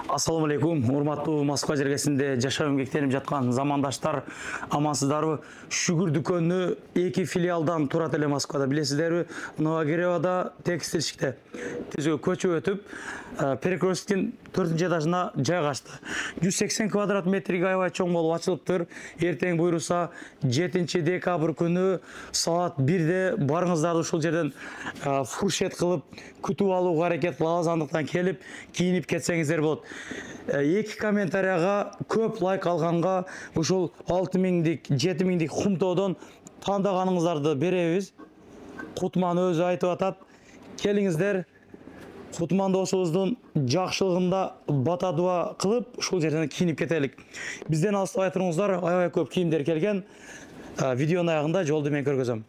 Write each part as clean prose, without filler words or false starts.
Ассаламу алейкум, урматтуу Москва жергесинде жашап эмгектенип жаткан замандаштар, амансыздарбы? Шүгүр дүкөнү 2 филиалдан турат эле Москвада, билесиздерби? Новогиревада текстильшикте түзөө көчүп өтүп, Перекрестиктин 4-ч этажына жайгашты. 180 квадрат метрге аябай чоң болуп ачылыптыр. Эртең буйруса 7 декабрь күнү саат 1-де барыңыздарды ушул жерден фуршет кылып күтүп алууга аракет кылабыз. Андыктан келип, кийинип кетсеңиздер болот. 2 комментарияга көп лайк алганга ушул 6000дик, 7000дик хумтоодон тандаганыңыздарды беребиз. Кутман өзү айтып атат. Келиңиздер, Кутман досубуздун жакшылыгында бата дуа кылып, ушул жерден кийинип кетелик. Бизден алыстабай туруңуздар, аябай көп кийимдер келген. Видеонун аягында жолду мен көргөзөм.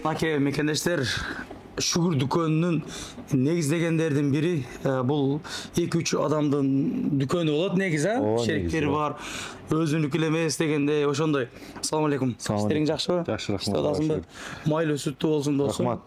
Аке мекендештер, шүгүр дүкөнүнүн негиздегендердин бири бул 2-3 адамдын дүкөнү болот негизи, шериктери бар, өзүнүкү эле эмес дегендей, ошондой. Ассаламу алейкум. Иштериң жакшыбы? Жакшы, рахмат. Майлуу сүттүү болсун досум. Рахмат.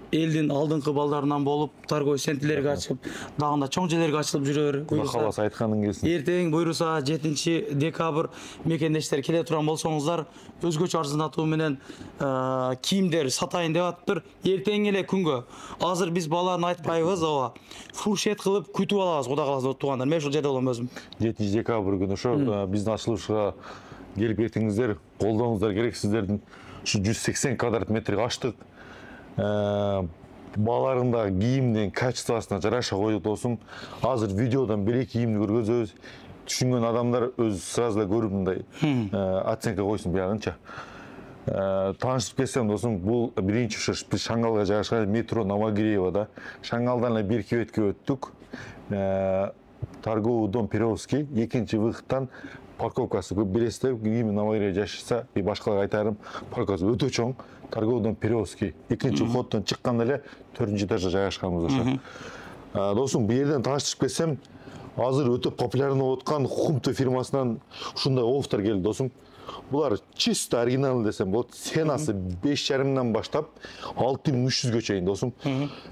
Элдин алдыңкы балдарынан болуп, торговый центрлерге ачылып, дагында чоң жерлерге ачылып жүрөр. Калас айтканың келсин. Эртең буйруса 7 декабрь мекендештер келе турган болсоңуздар, өзгөчө арзандатуу менен кийимдер сатайын деп атыптыр. Эртең эле күнгө. Азыр биз баланы айтпайбыз, ооба. Фуршет кылып күтүп алабыз, Кудай кааласа туугандар. Мен ушул жерде болом өзүм. 7 декабрь күнү ошо биздин ачылышка келип кетиңиздер, колдооңуздар керек сиздердин. Ушу 180 квадрат метрге ачтык. Баларында кийимдин качествосуна жараша койдук досум. Азыр видеодан бир кийимди көргөзөбүз. Түшүнгөн адамдар өз сразу эле көрүп мындай оценка койсун биягынча. Таанышып кетсем досум, бул биринчи ошо биз Шаңгалга жайгашкан метро Новогиреевада. Шаңгалдан эле бир кебетке өттүк. Торговый дом Перовский, экинчи выходтан парковкасы көп билесиздер, кийим Новогиреев жашаса, и башкаларга айтарым, парковкасы өтө чоң. Торговый дом Перовский, экинчи входтон чыкканда эле 4-ч этажда жайгашканбыз ошо. Досум, бу жерден тааныштырып кетсем, азыр өтө популярный болуп аткан Хумто фирмасынан ушундай обувтар келди досум. Булар чисто оригинал десем болот. Ценасы 5,5 баштап 6300ге чейин досум.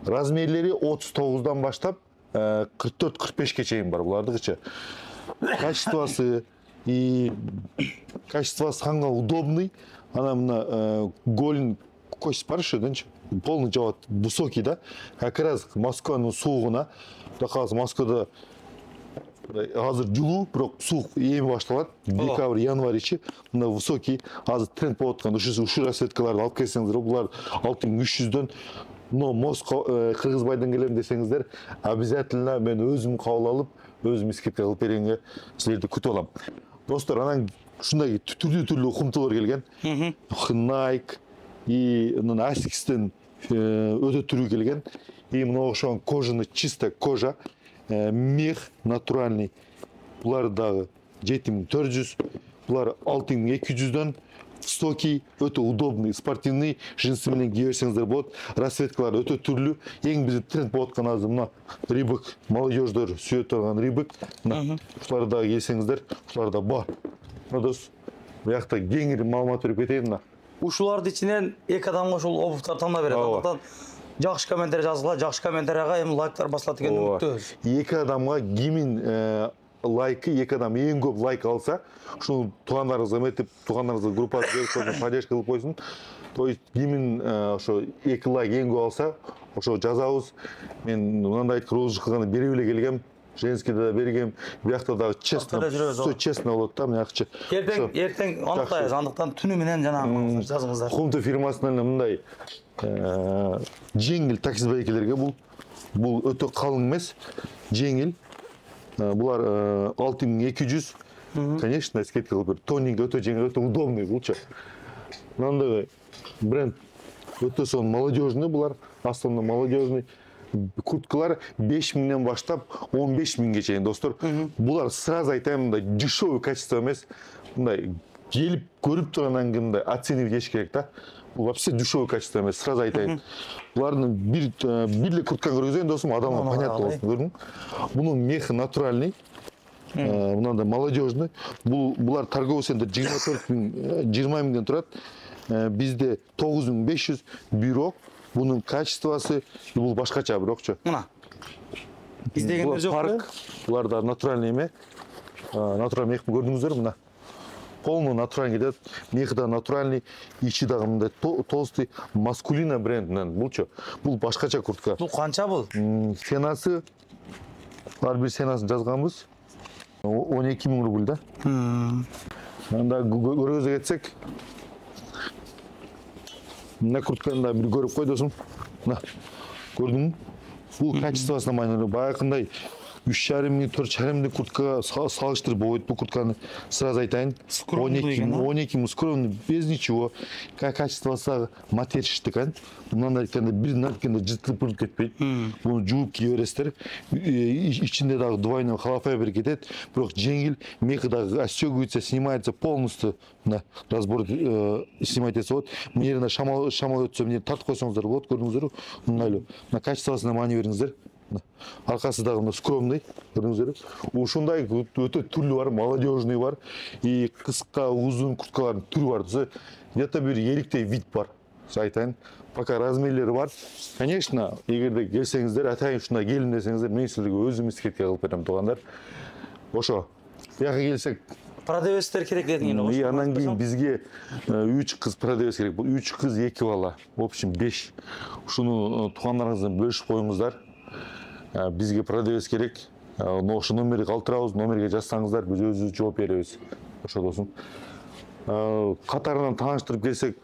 Размерлери 39дан баштап 44-45ке чейин бар булардыкычы. Качествосы санга удобный. Она мына голен кость бар ошодончу. Полный жабат, высокий, да? Как раз Москванын суугуна. Кудай кааласа Москвада азыр жылуу, бирок суук эми башталат. Декабрь, январь ичи мына высокий, азыр тренд болуп аткан. Ушул расцветкаларды алып келсеңиздер, булар 6300дөн. Но Москва Кыргызбайдан келем десеңиздер, обязательно мен өзүм кабыл алып, өзүм скидка кылып бергенге силерди күтүп алам. Достор, анан ушундай түрлүү хумтолор келген. Nike и Asics'тен өтө түрүү келген. И мына окшогон кожаный, чисто кожа, мех натуральный. Булар дагы 7400, булар 6200дөн. Высокий, өтө удобный, спортивный, джинсы менен кие берсеңиздер болот. Расцветкалар өтө түрлүү. Эң бизде тренд болуп аткан азыр мына Рибок, молодежьдор сүйөт турган Рибок. Ушуларды дагы келсеңиздер, ушулар да бар. Дос, буякта кеңири маалымат берип кетейин да. Ушулардын ичинен 2 адамга ушул обувтар тандап берет. Андыктан жакшы комментарий жазгыла, жакшы комментарияга эми лайктар басылат деген үмүттөбүз. 2 адамга кимин лайкы, 2 адам эң көп лайк алса, ушул туугандарыңызга эметип, туугандарыңызга группага берип поддержка кылып койсун. То есть кимин ошо 2 лайк эң көп алса, ошо жазабыз. Мен мындай розыгрыш кылганда берип эле келгем. Женскийде да бергем, биякта дагы честно, все честно болот да, мынакчы. Эртең аныктайбыз, андыктан түнү менен жанагы жазыңыздар. Хумто фирмасынан мындай жеңил такси байкелерге бул өтө калың эмес, жеңил. Булар 6200, конечно, скидка кылып бер. Тонинг өтө жеңил, өтө удобный булчу. Мындай бренд өтө сон молодежный булар, основной молодежный. Курткалар 5000ден баштап 15000ге чейин достор. Булар сразу айтайм, мындай дешевый качество эмес. Мындай келіп көріп тұрғаннан кейін де оценивать етіш керек та. Бұл вообще дешевый качество емес, сразу айтайын. Бұлардың бірлі куртка көргізген досым, адамға понятно болсын, көрдің? Бұның мехі натуральный, бұнан да молодежный. Бұлар торговый центр 20 мыңнан тұрады. Бізде 9500 бюро, бұның качествосы, бұл башқача бұрақшы. Мұна. Издегендер жоқ парк, бұларда натуральный еме. Натуральный мех көрдіңіздер мұна. Полный натуральный кетеді. Мехі да натуральный, ичи дағы мұндай толстый маскулина брендінен. Бұл башқача куртка. Бұл қанша бұл? Сенасы, бар бір сенасын жазғанбыз. 12 мың рубль да. Анда көргізі кетсек, мына куртканы да бір көріп қой досым. Көрдің? Бұл качествосына майнады. Баяқындай 3,5 мың, 4,5 мың куртка салыштырып болады бұл куртканы. Сразу айтайын. 12 мың скромный, без ничего. Качествосы материштік. Мұнан айтканда бір нәрткенде жытылып кетпейді. Бұны жуып киересіздер. Içinde дағы двойной холофай бір кетеді. Бірақ жеңіл, мехі дағы отстегивается, снимается полностью. Разбор снимать етсе болады. Мұнеріне шамал өтсе, мұнеріне тартып қойсаңыздар болады, көрдіңіздер. Мұнайлы. Качествосына мани беріңіздер. Арқасы дағы скромный, көрдіңіздер. Ушындай өте түрлі бар, молодежный бар. И қысқа, ұзын курткалардың түрі бар. Где-то бір еліктей вид бар. Айтайын. Пока размерлері бар. Конечно, егерде келсеңіздер, атайын шында келін десеңіздер, мен сіздерге өзім ескертке қылып берем туғандар. Ошо. Яғы келсек, продавецтер керек дедің енді. Анан кейін бізге 3 қыз продавец керек. 3 қыз 2 бала. В общем 5. Ушуну туғандарыңыздан бөлішіп қойыңыздар. Бізге продавец керек. Ошо номерге калтырабыз, номерге жазсаңыздар, біз өзіміз жооп беребиз. Ошо досым. Қатарынан таныштырып келсек,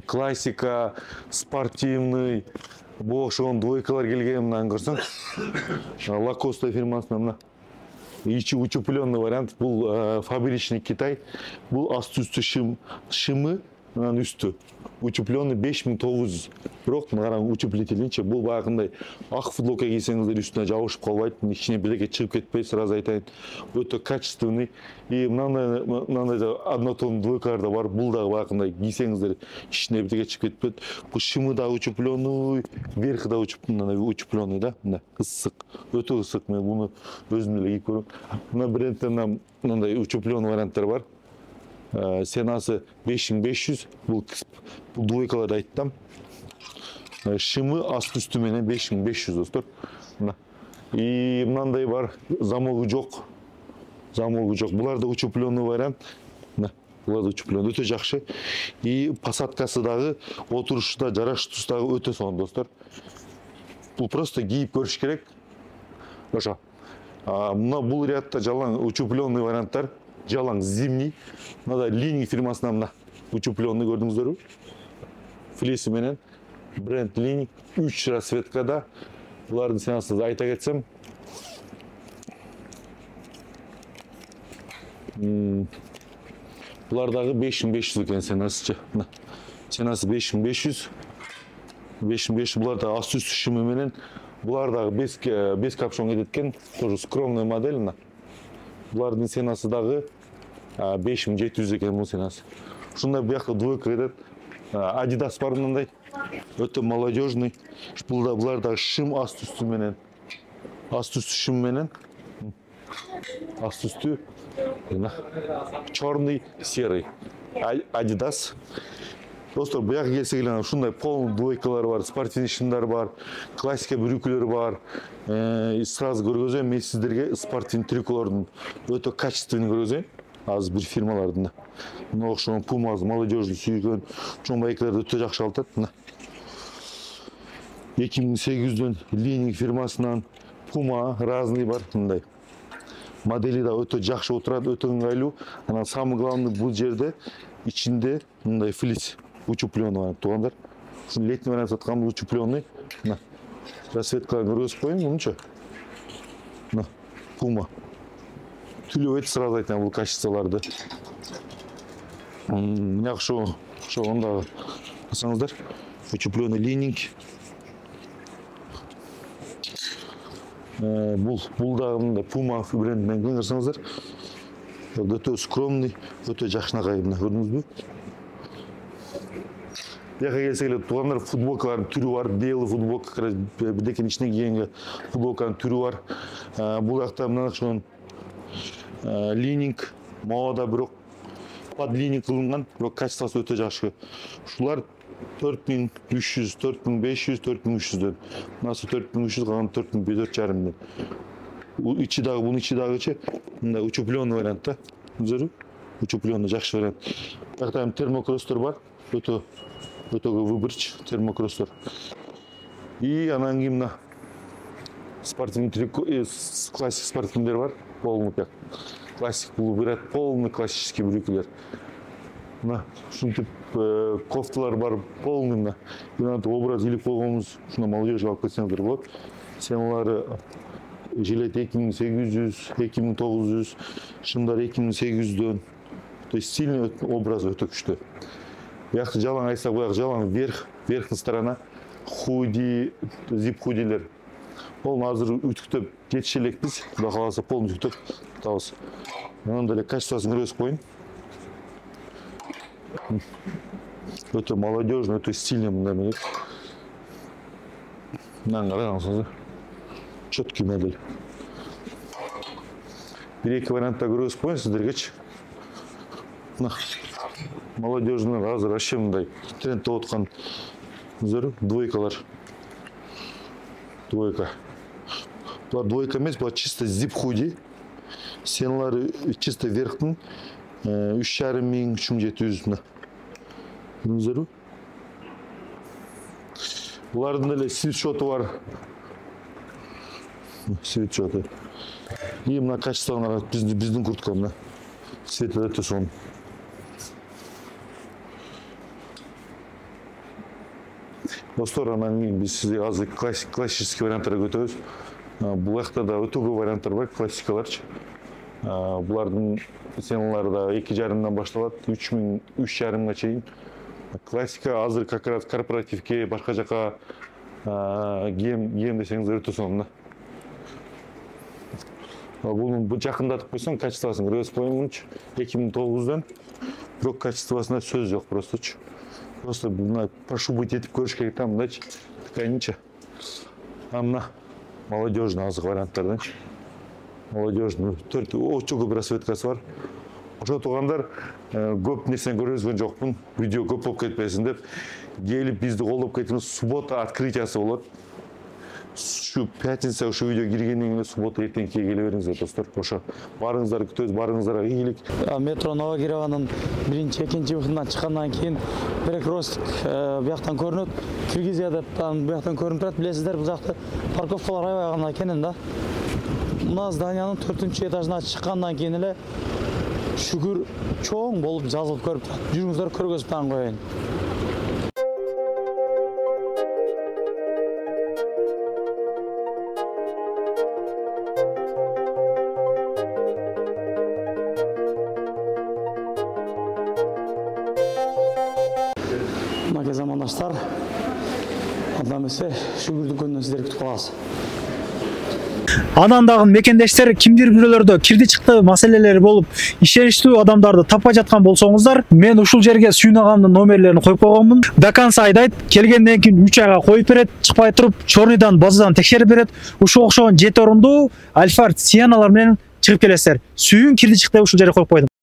классика, спортивный, бұл оғшығын двойкалар келгенімнен көрсің. Лакоста фирмасынан ичи учепленный вариант, бұл фабричный Китай, бұл асты-үсті шымы, үсті. Учепленный 5900. Бірақ мұнаран учеплетелінше, бұл бағындай ақ футболка кисеңіздер үстіне жауышып қалбайды, ішіне білеке шығып кетпей, сразу айтайын. Өте качественный. И мынандай однотонный двойкалар да бар, бұл дағы бағындай кисеңіздер ішіне білеке шығып кетпейді. Бұл шымы да учепленный, верхі да учепленный, да? Қысық, өте қысық. Мен бұны өзімді киіп көрем. Мына брендтен мынандай учепленный варианттар бар. Сенасы 5500, бұл двойкаларды айттым. Шымы асты-үсті менен 5500 достар. И мынандай бар, замогы жоқ. Бұлар да учепленный вариант. Бұлар да учепленный, өте жақшы. И посадкасы дағы, отырышы да, жараш тұстағы өте соң достар. Бұл просто киіп көріш керек. Бұл рядта жалаң учепленный варианттар. Жалаң зимний. Мына линий фирмасынан учепленный көрдіңіздер. Флисы менен. Бренд линий. 3 расцветкада. Бұлардың сенасы айта кетсем. Бұлардағы 5500 екен сенасы. Сенасы 5500. 5500 бұларда асты-үсті шымы менен. Бұлардағы 5 капшон кететкен. Тоже скромный модель. Бұлардың сенасы дағы 5700 екен бұл сенасы. Шында бұяққа двойка кетеді. Адидас бар мынандай. Өте молодежный. Бұлардағы шым асты-үсті менен. Асты-үсті шым менен. Асты-үсті черный, серый. Адидас. Достар, бұяққа келсе келен шындай полный двойкалар бар, спортивный шымдар бар, классика брюкілер бар. Сразу көргізем, мен сіздерге спортивный триколардың өте качественный көргізем. Аз бір фирмалардың. Мұны оқшығын Пумаз, молодежный сүйген, чон байкаларды өте жақшы алтады. 2800-ден Ленинг фирмасынан Пума разный бар. Модели да өте жақшы отырады, өте ыңғайлы. Самый главный бұл жерде içinde флис. Учепленный вариант туғандар. Летний вариант сатқанды учепленный. Расцветкаларын көргізіп қойын, мұнша. Пума. Түлі өте сразу айтын бұл качестволарды. Мұнақ шо ондағы қасаңыздар. Учепленный лининг. Бұл дағында Пума брендімен көрсаңыздар. Өтө скромный, өтө жакшынакай, мына көрдүңүзбү? Бияка келсек эле туугандар, футболкалардын түрү бар. Белый футболка, бирдекенин ичине кийинген футболканын түрү бар. Бул жакта мына ошон лининг, мода бирок под лининг кылынган, бирок качествосы өтө жакшы. Ушулар 4300, 4500, 4300дөн. Мынасы 4300, калган 4400,5 ичи дагы, бунун ичи дагычы мындай учупленный вариант да. Көрдүңүзбү? Учупленный жакшы вариант. Бияқта термокросстор бар. Өтө выборч термокросстор. И анан кийин мына спортивный классик спортивныйлер бар. Полный классик, бул бират полный классический брюкелер. Мына ушинтип кофталар бар, полный мына. Мына образ илип койгонбуз, ушуна молодежь алып кетсеңиздер болот. Сеналары жилет 2800, 2900, шымдар 2800дөн. То есть стильный образ өтө күчтүү. Бияқта жалаң айсак, буяк жалаң верхняя сторона худи, зип худилер. Ол азыр үтүктөп кетише элекпиз. Кудай кааласа полный үтүктөп табыз. Анан деле качествосын көрсөтүп коеюн. Өтө молодежный, өтө стильный мындай менен. Мынаны караңыздар. Четкий модель. Бир-эки вариантта көрсөтүп коеюн сиздергечи. Молодежный азыр вообще мындай трендте откан двойкалар. Двойка. Булар двойка эмес, булар чисто зип худи. Сеналары чисто верхтын 3500, 3700 мына. Көрдүңүздөрбү? Булардын эле свитшоты бар. Свитшоты. И мына качествоны биздин куртка мына. Цвети өтө сонун. Достор, анан кийин биз сизге азыр классический варианттарды өтөбүз. Бул жакта да өтө көп варианттар бар, классикаларчы. Булардын ценалары да 2,5 башталат, 3,5 чейин. Классика азыр как раз корпоративке, башка жака кийем десеңиз өтө сонун. Буну жакындатып койсоң, качествосын көрсөтүп коеюнчу. 2009дөн. Бирок качествосуна сөз жок просточу. Просто прошу быть етіп көріш керек там, мындайчы, тканича. Мына молодежный азық варианттардан. Молодежный, өчө көп расцветкасы бар. Ошо туугандар көп нерсени көргөзгөн жокмун, видео көп болуп кетпесин деп, келип бизди колдоп кетиңиз. Суббота открытиясы болот. Şu пятница ушу видео киргенден кийин суббота эртең келе бериңиздер достор. Ошо барыңыздар күтөбүз, барыңыздарга ийгилик. Метро Новогиреванын биринчи, экинчи выходунан чыккандан кийин бирок ростик бияктан көрүнөт. Киргизиядан бияктан көрүнүп турат. Билесиздер, бул жакта парковкалар аябай гана экенин да. Мына зданиянын 4-этажына чыккандан кийин эле шүгүр чоң болуп жазылып көрүп турат. Жүрүңүздөр көргөзүп таң коеюн. Мына замандаштар, адам эсе шүгүрдүн күнүнөн сиздер күтүп каласыз. Анан дагы мекендештер кимдир бирөөлөрдө кирди чыкты маселелери болуп, ишеништүү адамдарды таппай жаткан болсоңуздар, мен ушул жерге Сүйүн агамдын номерлерин коюп койгонмун. До конца айдайт, келгенден кийин 3 айга коюп берет, чыкпай туруп, чорныйдан базадан текшерип берет. Ушул окшогон 7 орундуу Альфард Сиеналар менен чыгып келесиздер. Сүйүн кирди чыкты ушул жерге коюп койдум.